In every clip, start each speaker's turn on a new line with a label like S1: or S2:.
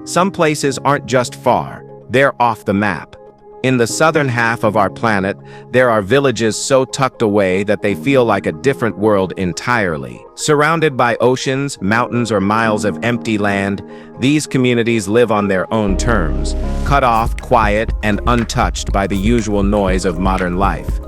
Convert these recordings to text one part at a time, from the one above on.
S1: Some places aren't just far, they're off the map. In the southern half of our planet, there are villages so tucked away that they feel like a different world entirely. Surrounded by oceans, mountains, or miles of empty land, these communities live on their own terms, cut off, quiet, and untouched by the usual noise of modern life.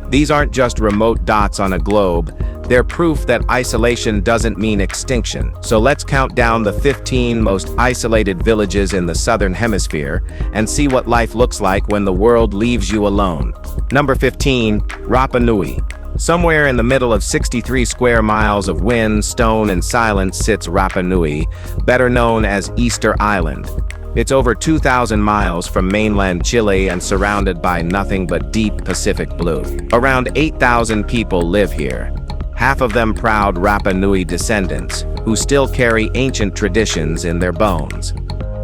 S1: These aren't just remote dots on a globe, they're proof that isolation doesn't mean extinction. So let's count down the 15 most isolated villages in the Southern Hemisphere and see what life looks like when the world leaves you alone. Number 15, Rapa Nui. Somewhere in the middle of 63 square miles of wind, stone, and silence sits Rapa Nui, better known as Easter Island. It's over 2,000 miles from mainland Chile and surrounded by nothing but deep Pacific blue. Around 8,000 people live here. Half of them proud Rapa Nui descendants, who still carry ancient traditions in their bones.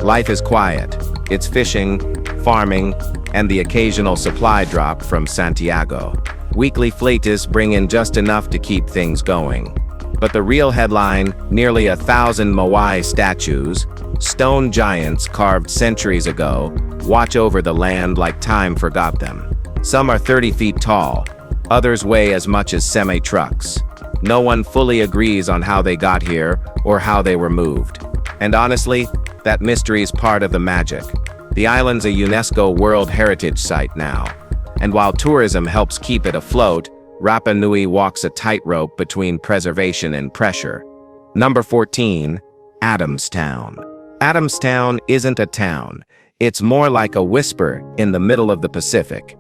S1: Life is quiet. It's fishing, farming, and the occasional supply drop from Santiago. Weekly flights bring in just enough to keep things going. But the real headline, nearly 1,000 Moai statues, stone giants carved centuries ago, watch over the land like time forgot them. Some are 30 feet tall, others weigh as much as semi-trucks. No one fully agrees on how they got here or how they were moved. And honestly, that mystery is part of the magic. The island's a UNESCO World Heritage Site now. And while tourism helps keep it afloat, Rapa Nui walks a tightrope between preservation and pressure. Number 14, Adamstown. Adamstown isn't a town. It's more like a whisper in the middle of the Pacific.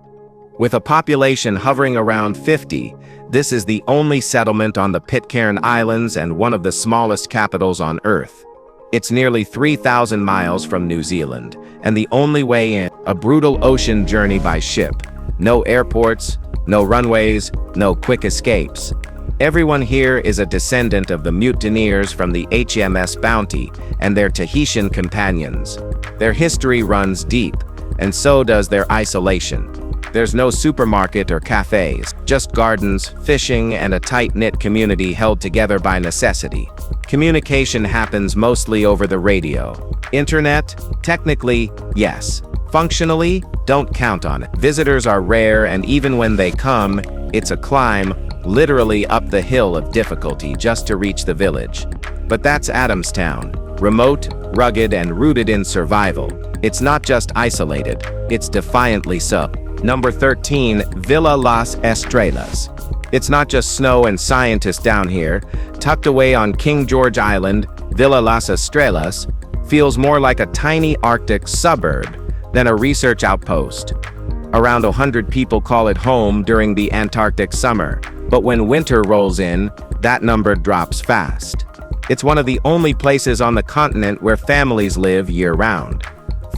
S1: With a population hovering around 50, this is the only settlement on the Pitcairn Islands and one of the smallest capitals on Earth. It's nearly 3,000 miles from New Zealand, and the only way in, a brutal ocean journey by ship. No airports, no runways, no quick escapes. Everyone here is a descendant of the mutineers from the HMS Bounty and their Tahitian companions. Their history runs deep, and so does their isolation. There's no supermarket or cafes, just gardens, fishing, and a tight-knit community held together by necessity. Communication happens mostly over the radio. Internet? Technically, yes. Functionally, don't count on it. Visitors are rare, and even when they come, it's a climb, literally up the hill of difficulty just to reach the village. But that's Adamstown. Remote, rugged, and rooted in survival. It's not just isolated, it's defiantly so. Number 13, Villa Las Estrellas. It's not just snow and scientists down here. Tucked away on King George Island, Villa Las Estrellas feels more like a tiny Arctic suburb than a research outpost. Around 100 people call it home during the Antarctic summer, but when winter rolls in, that number drops fast. It's one of the only places on the continent where families live year-round.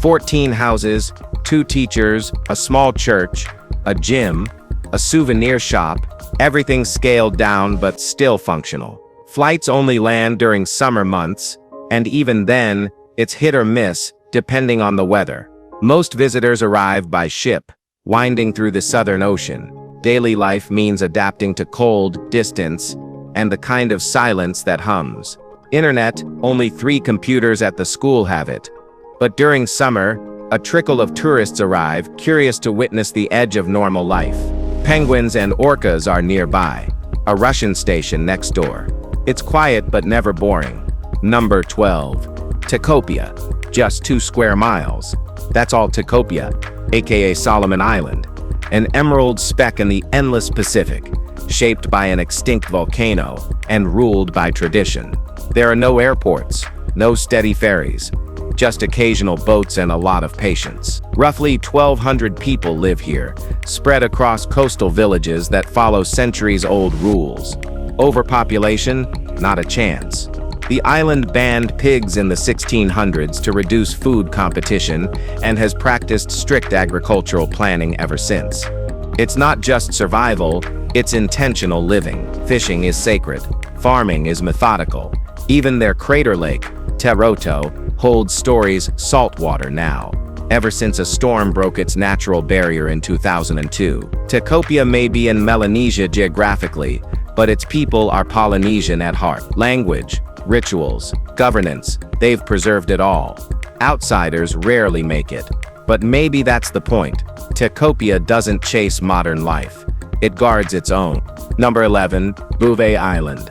S1: 14 houses, 2 teachers, a small church, a gym, a souvenir shop, everything scaled down but still functional. Flights only land during summer months, and even then, it's hit or miss, depending on the weather. Most visitors arrive by ship, winding through the Southern Ocean. Daily life means adapting to cold, distance, and the kind of silence that hums. Internet, only 3 computers at the school have it. But during summer, a trickle of tourists arrive, curious to witness the edge of normal life. Penguins and orcas are nearby, a Russian station next door. It's quiet but never boring. Number 12, Tikopia, just 2 square miles. That's all Tikopia, aka Solomon Island, an emerald speck in the endless Pacific, shaped by an extinct volcano and ruled by tradition. There are no airports, no steady ferries, just occasional boats and a lot of patience. Roughly 1,200 people live here, spread across coastal villages that follow centuries-old rules. Overpopulation? Not a chance. The island banned pigs in the 1600s to reduce food competition and has practiced strict agricultural planning ever since. It's not just survival, it's intentional living. Fishing is sacred. Farming is methodical. Even their crater lake, Teroto, holds stories saltwater now, ever since a storm broke its natural barrier in 2002. Tikopia may be in Melanesia geographically, but its people are Polynesian at heart. Language, rituals, governance, they've preserved it all. Outsiders rarely make it. But maybe that's the point. Tekopia doesn't chase modern life. It guards its own. Number 11, Bouvet Island.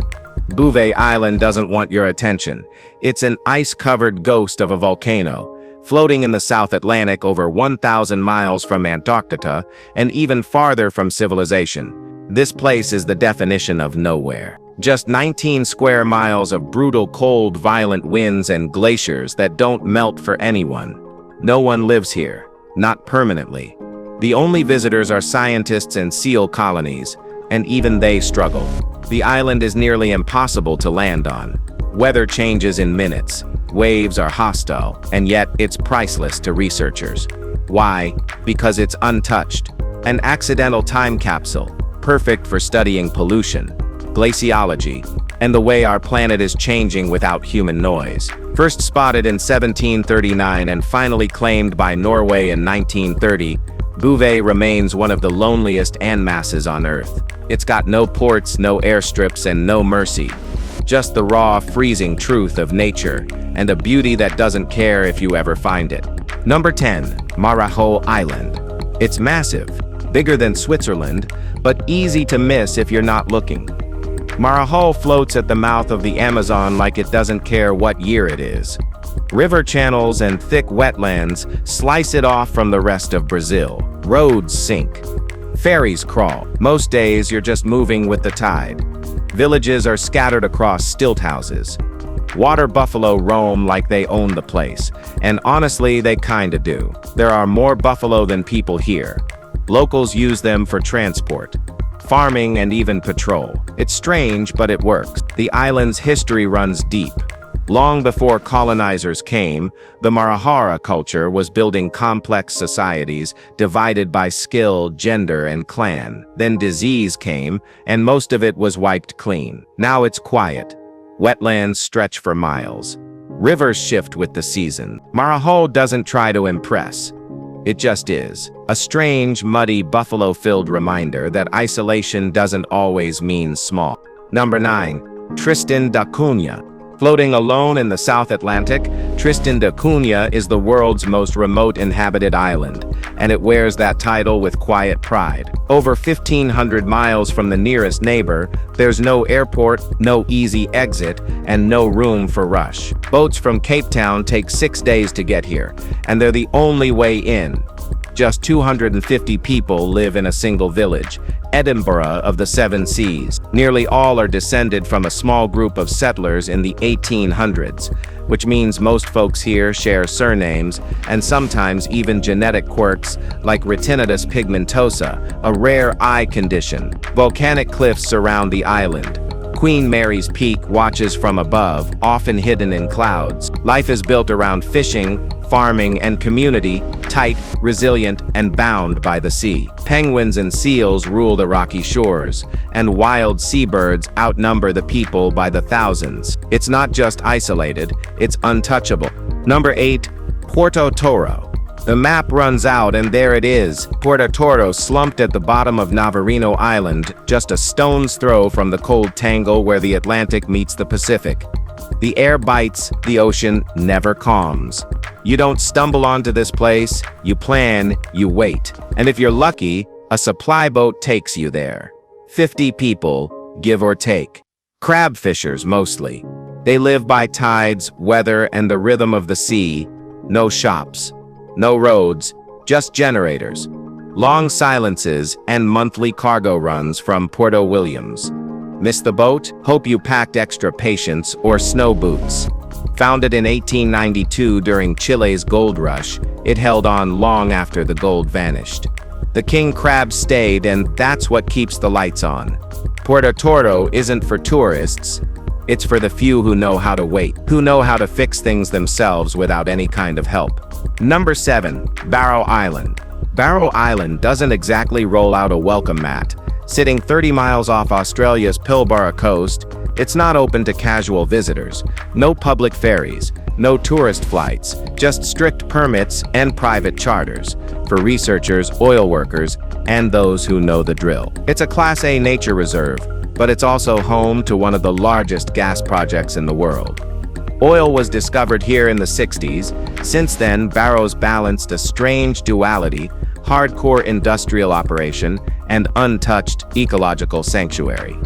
S1: Bouvet Island doesn't want your attention. It's an ice-covered ghost of a volcano, floating in the South Atlantic over 1,000 miles from Antarctica and even farther from civilization. This place is the definition of nowhere. Just 19 square miles of brutal cold, violent winds and glaciers that don't melt for anyone. No one lives here, not permanently. The only visitors are scientists and seal colonies, and even they struggle. The island is nearly impossible to land on. Weather changes in minutes, waves are hostile, and yet it's priceless to researchers. Why? Because it's untouched. An accidental time capsule, perfect for studying pollution, glaciology, and the way our planet is changing without human noise. First spotted in 1739 and finally claimed by Norway in 1930, Bouvet remains one of the loneliest landmasses on Earth. It's got no ports, no airstrips, and no mercy. Just the raw, freezing truth of nature, and a beauty that doesn't care if you ever find it. Number 10, Marajo Island. It's massive, bigger than Switzerland, but easy to miss if you're not looking. Marajo floats at the mouth of the Amazon like it doesn't care what year it is. River channels and thick wetlands slice it off from the rest of Brazil. Roads sink. Ferries crawl. Most days you're just moving with the tide. Villages are scattered across stilt houses. Water buffalo roam like they own the place, and honestly, they kinda do. There are more buffalo than people here. Locals use them for transport, farming, and even patrol. It's strange, but it works. The island's history runs deep. Long before colonizers came, the Marahara culture was building complex societies divided by skill, gender, and clan. Then disease came, and most of it was wiped clean. Now it's quiet. Wetlands stretch for miles. Rivers shift with the season. Marajo doesn't try to impress. It just is. A strange, muddy, buffalo-filled reminder that isolation doesn't always mean small. Number 9. Tristan da Cunha. Floating alone in the South Atlantic, Tristan da Cunha is the world's most remote inhabited island, and it wears that title with quiet pride. Over 1,500 miles from the nearest neighbor, there's no airport, no easy exit, and no room for rush. Boats from Cape Town take 6 days to get here, and they're the only way in. Just 250 people live in a single village, Edinburgh of the Seven Seas. Nearly all are descended from a small group of settlers in the 1800s, which means most folks here share surnames and sometimes even genetic quirks like retinitis pigmentosa, a rare eye condition. Volcanic cliffs surround the island. Queen Mary's Peak watches from above, often hidden in clouds. Life is built around fishing, farming, and community, tight, resilient, and bound by the sea. Penguins and seals rule the rocky shores, and wild seabirds outnumber the people by the thousands. It's not just isolated, it's untouchable. Number 8, Puerto Toro. The map runs out and there it is, Puerto Toro slumped at the bottom of Navarino Island, just a stone's throw from the cold tangle where the Atlantic meets the Pacific. The air bites, the ocean never calms. You don't stumble onto this place, you plan, you wait. And if you're lucky, a supply boat takes you there. 50 people, give or take. Crab fishers mostly. They live by tides, weather, and the rhythm of the sea. No shops. No roads, just generators, long silences, and monthly cargo runs from Puerto Williams. Miss the boat? Hope you packed extra patience or snow boots. Founded in 1892 during Chile's gold rush, it held on long after the gold vanished. The king crab stayed, and that's what keeps the lights on. Puerto Toro isn't for tourists. It's for the few who know how to wait, who know how to fix things themselves without any kind of help. Number 7, Barrow Island. Barrow Island doesn't exactly roll out a welcome mat. Sitting 30 miles off Australia's Pilbara coast, it's not open to casual visitors. No public ferries, no tourist flights, just strict permits and private charters for researchers, oil workers, and those who know the drill. It's a Class A nature reserve, but it's also home to one of the largest gas projects in the world. Oil was discovered here in the 60s. Since then, Barrows balanced a strange duality: hardcore industrial operation and untouched ecological sanctuary.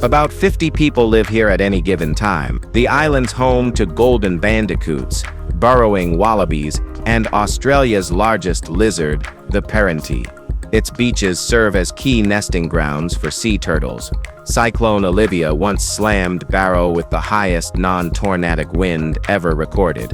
S1: About 50 people live here at any given time. The island's home to golden bandicoots, burrowing wallabies, and Australia's largest lizard, the perched. Its beaches serve as key nesting grounds for sea turtles. Cyclone Olivia once slammed Barrow with the highest non-tornadic wind ever recorded.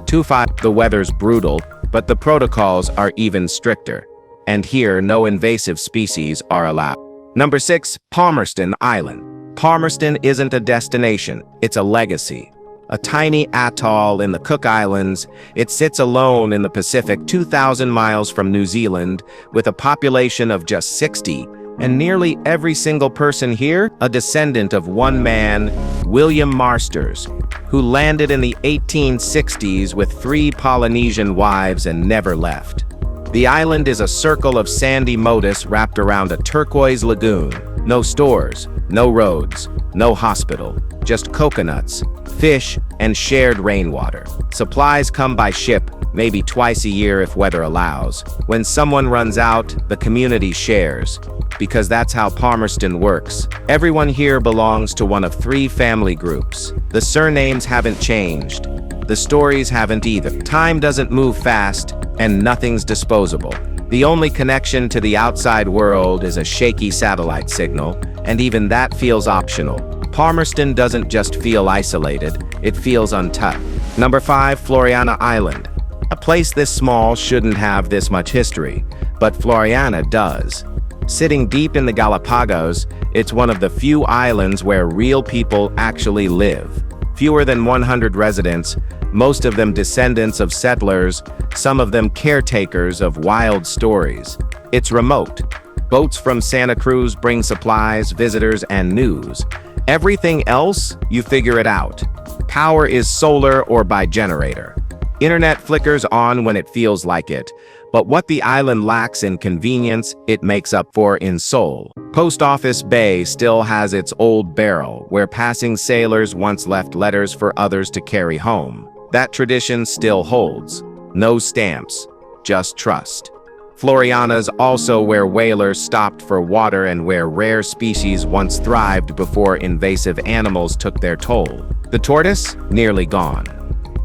S1: 2-5. The weather's brutal, but the protocols are even stricter. And here, no invasive species are allowed. Number 6. Palmerston Island. Palmerston isn't a destination, it's a legacy. A tiny atoll in the Cook Islands, it sits alone in the Pacific 2,000 miles from New Zealand, with a population of just 60, and nearly every single person here a descendant of one man, William Marsters, who landed in the 1860s with 3 Polynesian wives and never left. The island is a circle of sandy motus wrapped around a turquoise lagoon. No stores, no roads, no hospital, just coconuts, fish, and shared rainwater. Supplies come by ship, maybe twice a year if weather allows. When someone runs out, the community shares, because that's how Palmerston works. Everyone here belongs to one of 3 family groups. The surnames haven't changed. The stories haven't either. Time doesn't move fast, and nothing's disposable. The only connection to the outside world is a shaky satellite signal, and even that feels optional. Palmerston doesn't just feel isolated, it feels untouched. Number 5. Floriana Island. A place this small shouldn't have this much history, but Floriana does. Sitting deep in the Galapagos, it's one of the few islands where real people actually live. Fewer than 100 residents, most of them descendants of settlers, some of them caretakers of wild stories. It's remote. Boats from Santa Cruz bring supplies, visitors, and news. Everything else, you figure it out. Power is solar or by generator. Internet flickers on when it feels like it, but what the island lacks in convenience, it makes up for in soul. Post Office Bay still has its old barrel, where passing sailors once left letters for others to carry home. That tradition still holds. No stamps, just trust. Floriana's also where whalers stopped for water and where rare species once thrived before invasive animals took their toll. The tortoise, nearly gone.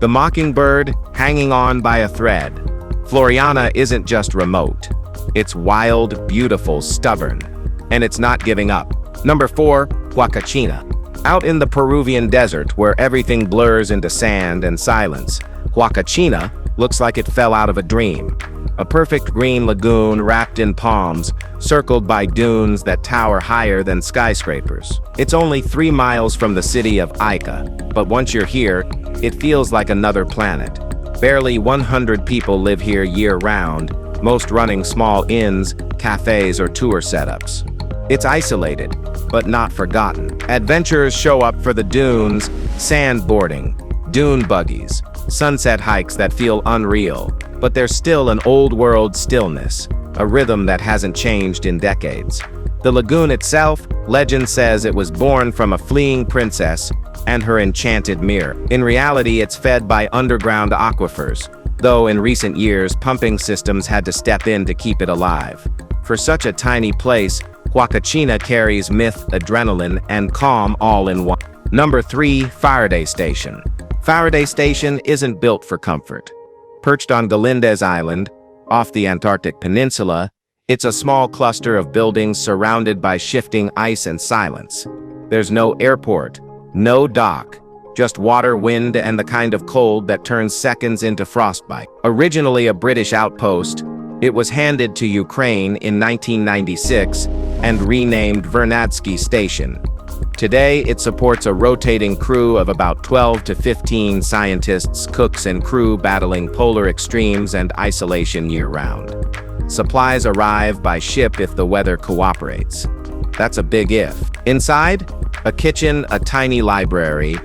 S1: The mockingbird, hanging on by a thread. Floriana isn't just remote. It's wild, beautiful, stubborn. And it's not giving up. Number 4. Huacachina. Out in the Peruvian desert where everything blurs into sand and silence, Huacachina looks like it fell out of a dream. A perfect green lagoon wrapped in palms, circled by dunes that tower higher than skyscrapers. It's only 3 miles from the city of Ica, but once you're here, it feels like another planet. Barely 100 people live here year-round, most running small inns, cafes, or tour setups. It's isolated, but not forgotten. Adventurers show up for the dunes, sandboarding, dune buggies, sunset hikes that feel unreal, but there's still an old-world stillness, a rhythm that hasn't changed in decades. The lagoon itself, legend says it was born from a fleeing princess and her enchanted mirror. In reality, it's fed by underground aquifers, though in recent years, pumping systems had to step in to keep it alive. For such a tiny place, Huacachina carries myth, adrenaline, and calm all in one. Number 3. Faraday Station. Faraday Station isn't built for comfort. Perched on Galindez Island, off the Antarctic Peninsula, it's a small cluster of buildings surrounded by shifting ice and silence. There's no airport, no dock, just water, wind, and the kind of cold that turns seconds into frostbite. Originally a British outpost, it was handed to Ukraine in 1996 and renamed Vernadsky Station. Today, it supports a rotating crew of about 12 to 15 scientists, cooks, and crew battling polar extremes and isolation year-round. Supplies arrive by ship if the weather cooperates. That's a big if. Inside, a kitchen, a tiny library,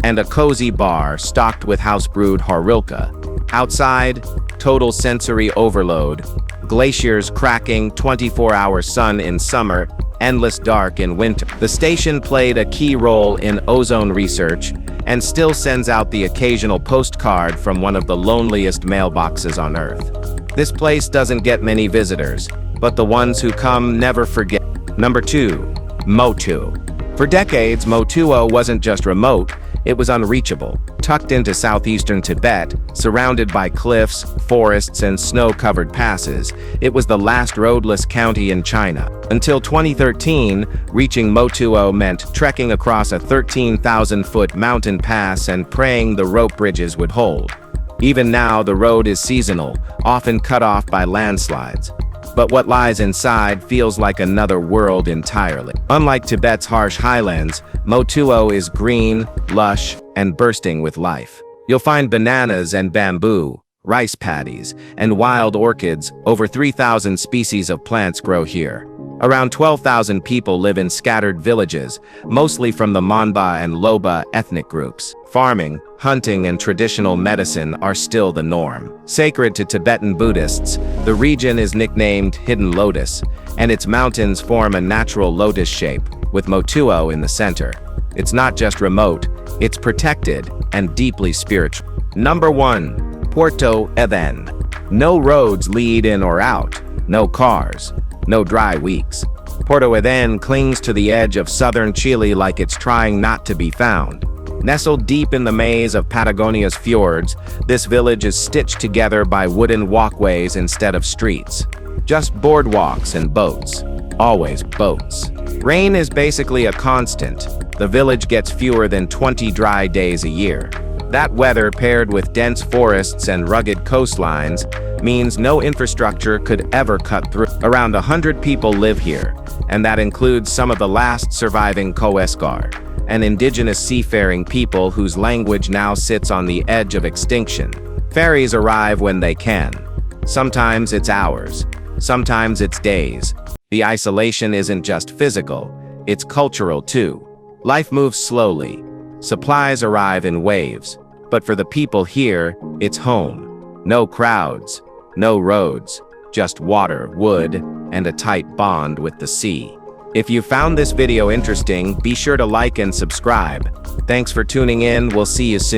S1: and a cozy bar stocked with house-brewed horilka. Outside, total sensory overload. Glaciers cracking, 24-hour sun in summer, endless dark in winter. The station played a key role in ozone research and still sends out the occasional postcard from one of the loneliest mailboxes on Earth. This place doesn't get many visitors, but the ones who come never forget. Number 2. Motu. For decades, Motuo wasn't just remote, it was unreachable. Tucked into southeastern Tibet, surrounded by cliffs, forests, and snow-covered passes, it was the last roadless county in China. Until 2013, reaching Motuo meant trekking across a 13,000-foot mountain pass and praying the rope bridges would hold. Even now, the road is seasonal, often cut off by landslides. But what lies inside feels like another world entirely. Unlike Tibet's harsh highlands, Motuo is green, lush, and bursting with life. You'll find bananas and bamboo, rice paddies, and wild orchids. Over 3,000 species of plants grow here. Around 12,000 people live in scattered villages, mostly from the Monba and Loba ethnic groups. Farming, hunting, and traditional medicine are still the norm. Sacred to Tibetan Buddhists, the region is nicknamed Hidden Lotus, and its mountains form a natural lotus shape, with Motuo in the center. It's not just remote, it's protected and deeply spiritual. Number 1. Puerto Eden. No roads lead in or out, no cars, no dry weeks. Puerto Eden clings to the edge of southern Chile like it's trying not to be found. Nestled deep in the maze of Patagonia's fjords, this village is stitched together by wooden walkways instead of streets. Just boardwalks and boats. Always boats. Rain is basically a constant. The village gets fewer than 20 dry days a year. That weather, paired with dense forests and rugged coastlines, means no infrastructure could ever cut through. Around 100 people live here, and that includes some of the last surviving Coescar, an indigenous seafaring people whose language now sits on the edge of extinction. Ferries arrive when they can. Sometimes it's hours, sometimes it's days. The isolation isn't just physical, it's cultural too. Life moves slowly. Supplies arrive in waves, but for the people here, it's home. No crowds, no roads, just water, wood, and a tight bond with the sea. If you found this video interesting, be sure to like and subscribe. Thanks for tuning in. We'll see you soon.